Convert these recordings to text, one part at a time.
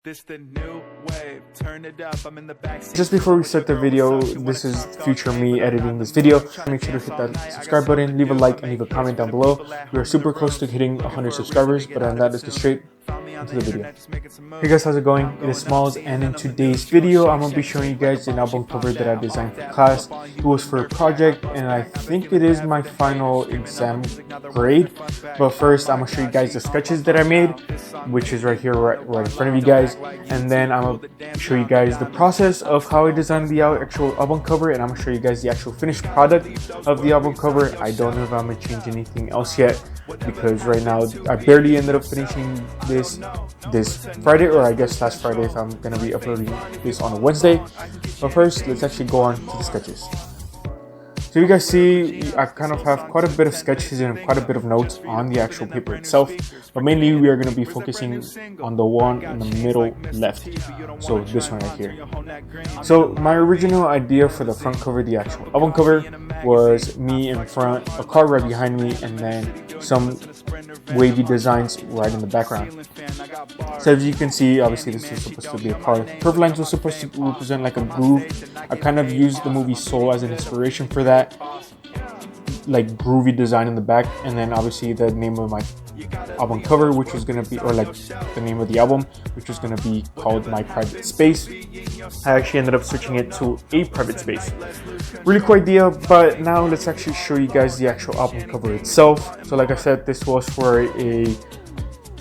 This the new wave, turn it up, I'm in the backseat. Just before we start the video, this is future me editing this video. Make sure to hit that subscribe button, leave a like, and leave a comment down below. We are super close to hitting 100 subscribers, but on that, let's get straight into the video. Hey guys, how's it going? It is Smalls, and in today's video, I'm going to be showing you guys an album cover that I designed for class. It was for a project, and I think it is my final exam grade. But first, I'm going to show you guys the sketches that I made, which is right here, right in front of you guys. And then I'm going to show you guys the process of how I designed the actual album cover, and I'm going to show you guys the actual finished product of the album cover. I don't know if I'm going to change anything else yet, because right now I barely ended up finishing this Friday, or I guess last Friday if I'm going to be uploading this on a Wednesday. But first, let's actually go on to the sketches. So you guys see, I kind of have quite a bit of sketches and quite a bit of notes on the actual paper itself, but mainly we are going to be focusing on the one in the middle left, so this one right here. So my original idea for the front cover, the actual album cover, was me in front, a car right behind me, and then some wavy designs right in the background. So as you can see, obviously this was supposed to be a car. Curved lines was supposed to represent like a groove. I kind of used the movie Soul as an inspiration for that, like groovy design in the back, and then obviously the name of my album cover, which was gonna be, or like the name of the album, which was gonna be called My Private Space. I actually ended up switching it to A Private Space. Really cool idea, but now let's actually show you guys the actual album cover itself. So like I said, this was for a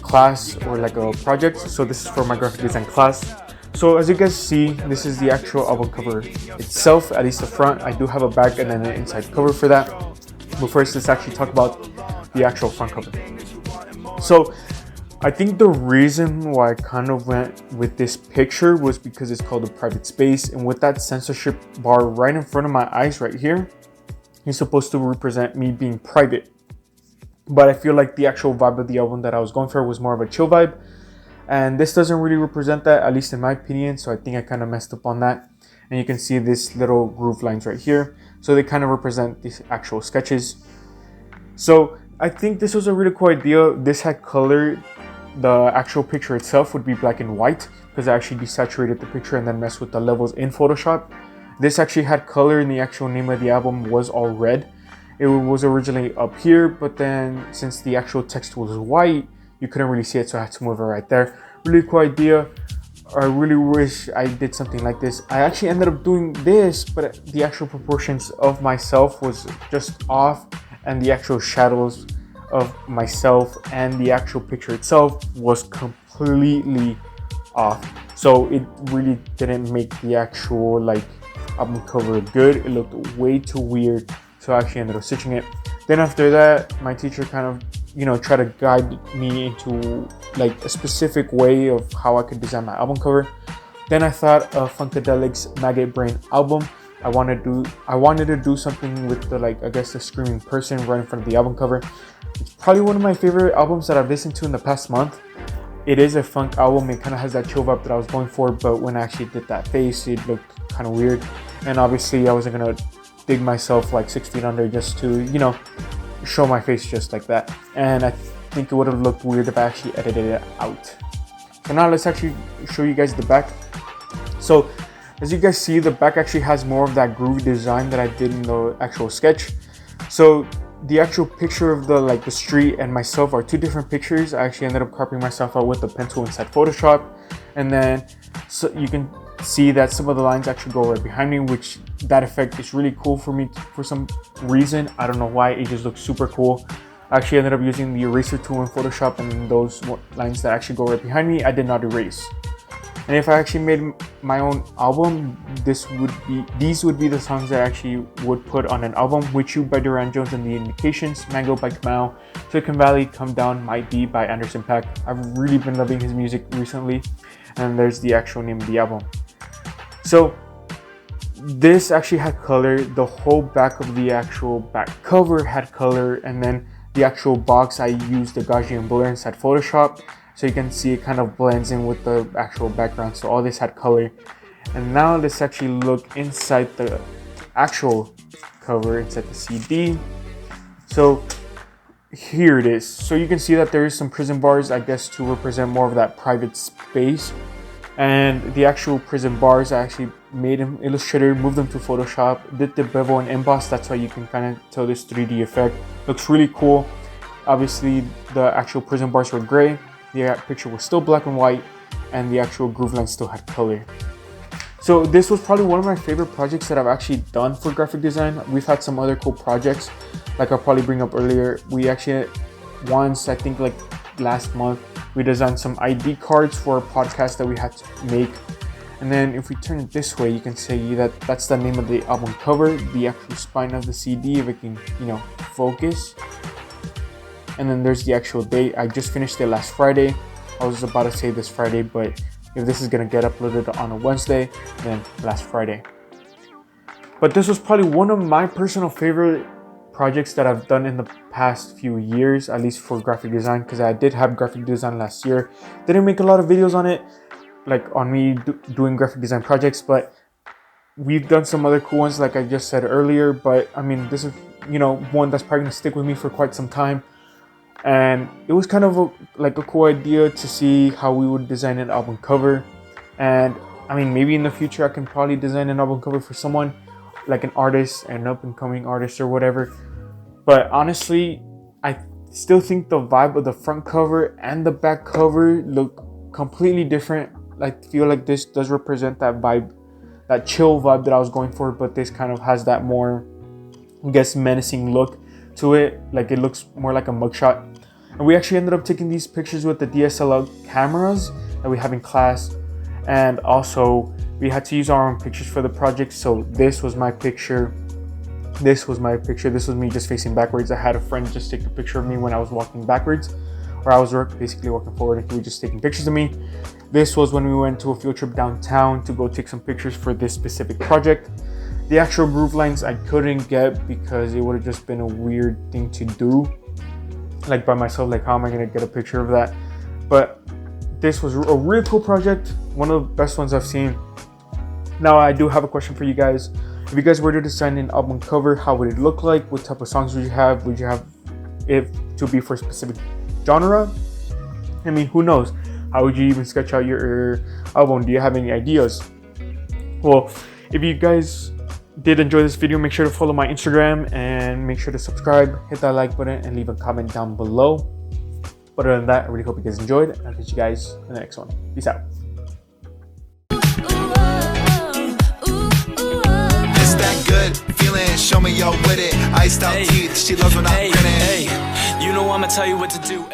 class or like a project, so this is for my graphic design class. So as you guys see, this is the actual album cover itself, at least the front. I do have a back and then an inside cover for that. But first, let's actually talk about the actual front cover. So I think the reason why I kind of went with this picture was because it's called A Private Space, and with that censorship bar right in front of my eyes right here, it's supposed to represent me being private. But I feel like the actual vibe of the album that I was going for was more of a chill vibe, and this doesn't really represent that, at least in my opinion. So I think I kind of messed up on that. And you can see these little groove lines right here, so they kind of represent these actual sketches. So I think this was a really cool idea. This had color. The actual picture itself would be black and white, because I actually desaturated the picture and then messed with the levels in Photoshop. This actually had color, and the actual name of the album was all red. It was originally up here, but then since the actual text was white, you couldn't really see it, so I had to move it right there. Really cool idea. I really wish I did something like this. I actually ended up doing this, but the actual proportions of myself was just off, and the actual shadows of myself and the actual picture itself was completely off. So it really didn't make the actual like album cover good. It looked way too weird. So I actually ended up stitching it. Then after that, my teacher kind of, tried to guide me into like a specific way of how I could design my album cover. Then I thought of Funkadelic's Maggot Brain album. I wanted to do something with the, like, I guess the screaming person right in front of the album cover. It's probably one of my favorite albums that I've listened to in the past month. It is a funk album. It kind of has that chill vibe that I was going for, but when I actually did that face, it looked kind of weird. And obviously I wasn't gonna dig myself like 6 feet under just to, show my face just like that. And I think it would have looked weird if I actually edited it out. So now let's actually show you guys the back. So as you guys see, the back actually has more of that groovy design that I did in the actual sketch. So the actual picture of the street and myself are two different pictures. I actually ended up cropping myself out with a pencil inside Photoshop, and then so you can see that some of the lines actually go right behind me, which that effect is really cool for me for some reason. I don't know why, it just looks super cool. I actually ended up using the eraser tool in Photoshop, and those lines that actually go right behind me, I did not erase. And if I actually made my own album, these would be the songs that I actually would put on an album: With You by Duran Jones and the Indications, Mango by Kamau, Silicon Valley, Come Down Might Be by Anderson .Paak. I've really been loving his music recently, and there's the actual name of the album. So this actually had color. The whole back of the actual back cover had color, and then the actual box, I used the Gaussian blur inside Photoshop, so you can see it kind of blends in with the actual background. So all this had color. And now let's actually look inside the actual cover, inside the CD. So here it is. So you can see that there is some prison bars, I guess, to represent more of that private space. And the actual prison bars, I actually made in Illustrator, moved them to Photoshop, did the bevel and emboss. That's why you can kind of tell this 3D effect. Looks really cool. Obviously, the actual prison bars were gray. The picture was still black and white, and the actual groove line still had color. So this was probably one of my favorite projects that I've actually done for graphic design. We've had some other cool projects, like I'll probably bring up earlier. We actually once, I think like last month, we designed some ID cards for a podcast that we had to make. And then if we turn it this way, you can see that that's the name of the album cover, the actual spine of the CD, if it can, focus. And then there's the actual date. I just finished it last Friday. I was about to say this Friday, but if this is gonna get uploaded on a Wednesday, then last Friday. But this was probably one of my personal favorite projects that I've done in the past few years, at least for graphic design, because I did have graphic design last year. Didn't make a lot of videos on it, like on me doing graphic design projects, but we've done some other cool ones like I just said earlier. But I mean, this is one that's probably gonna stick with me for quite some time. And it was kind of a cool idea to see how we would design an album cover. And I mean, maybe in the future I can probably design an album cover for someone, like an artist, an up-and-coming artist or whatever. But honestly, I still think the vibe of the front cover and the back cover look completely different. I feel like this does represent that vibe, that chill vibe that I was going for, but this kind of has that more, I guess, menacing look to it. Like it looks more like a mugshot. And we actually ended up taking these pictures with the DSLR cameras that we have in class. And also we had to use our own pictures for the project. So this was my picture. This was my picture. This was me just facing backwards. I had a friend just take a picture of me when I was walking backwards, or I was basically walking forward and he was just taking pictures of me. This was when we went to a field trip downtown to go take some pictures for this specific project. The actual groove lines I couldn't get because it would have just been a weird thing to do, like by myself. Like, how am I going to get a picture of that? But this was a really cool project, one of the best ones I've seen. Now I do have a question for you guys. If you guys were to design an album cover, how would it look like? What type of songs would you have? Would you have it to be for a specific genre? I mean, who knows? How would you even sketch out your album? Do you have any ideas? Well, if you guys did enjoy this video, make sure to follow my Instagram and make sure to subscribe, hit that like button, and leave a comment down below. But other than that, I really hope you guys enjoyed. I'll catch you guys in the next one. Peace out. It's that good feeling, show me you're with it. Iced out teeth, she loves when I'm grinning. You know I'ma tell you what to do.